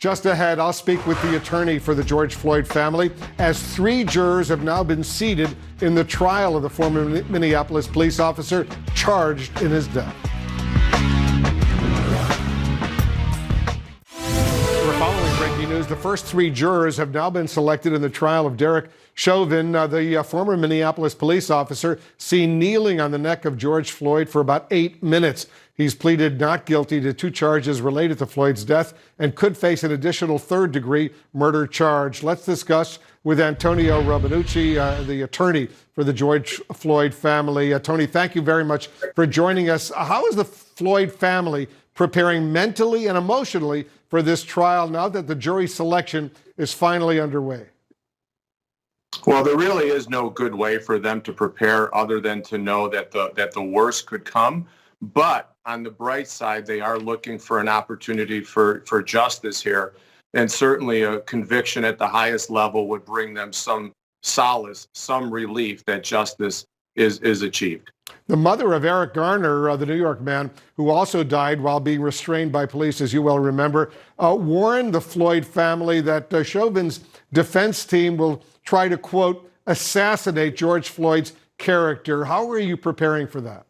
Just ahead, I'll speak with the attorney for the George Floyd family as 3 jurors have now been seated in the trial of the former Minneapolis police officer charged in his death. We're following breaking news. The first 3 jurors have now been selected in the trial of Derek Chauvin, the former Minneapolis police officer seen kneeling on the neck of George Floyd for about 8 minutes. He's pleaded not guilty to 2 charges related to Floyd's death and could face an additional 3rd-degree murder charge. Let's discuss with Antonio Romanucci, the attorney for the George Floyd family. Tony, thank you very much for joining us. How is the Floyd family preparing mentally and emotionally for this trial now that the jury selection is finally underway? Well, there really is no good way for them to prepare other than to know that the worst could come. But on the bright side, they are looking for an opportunity for justice here. And certainly a conviction at the highest level would bring them some solace, some relief that justice is achieved. The mother of Eric Garner, the New York man who also died while being restrained by police, as you well remember, warned the Floyd family that Chauvin's defense team will try to, quote, assassinate George Floyd's character. How are you preparing for that?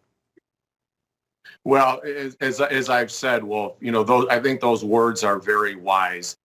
Well, as I've said, Wolf, I think those words are very wise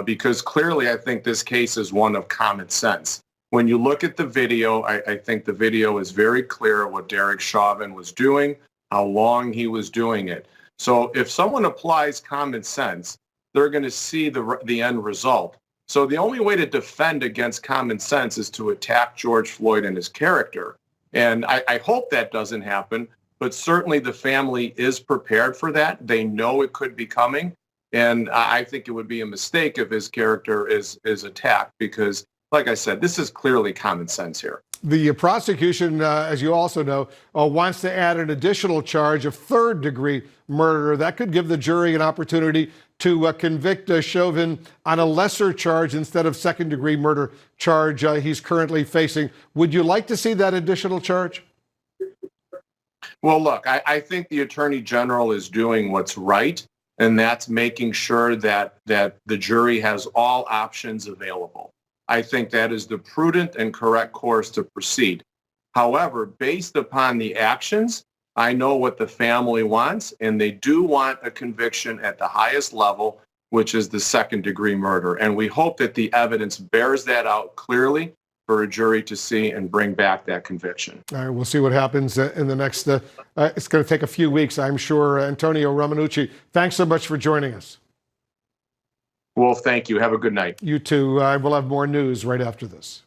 because clearly I think this case is one of common sense. When you look at the video, I think the video is very clear what Derek Chauvin was doing, how long he was doing it. So if someone applies common sense, they're going to see the end result. So the only way to defend against common sense is to attack George Floyd and his character. And I hope that doesn't happen. But certainly the family is prepared for that. They know it could be coming. And I think it would be a mistake if his character is attacked because, like I said, this is clearly common sense here. The prosecution, as you also know, wants to add an additional charge of 3rd-degree murder. That could give the jury an opportunity to convict Chauvin on a lesser charge instead of 2nd-degree murder charge he's currently facing. Would you like to see that additional charge? Well, look, I think the Attorney General is doing what's right, and that's making sure that the jury has all options available. I think that is the prudent and correct course to proceed. However, based upon the actions, I know what the family wants, and they do want a conviction at the highest level, which is the 2nd-degree murder. And we hope that the evidence bears that out clearly for a jury to see and bring back that conviction. All right, we'll see what happens in the next, it's going to take a few weeks, I'm sure. Antonio Romanucci, thanks so much for joining us. Well, thank you. Have a good night. You too. We'll have more news right after this.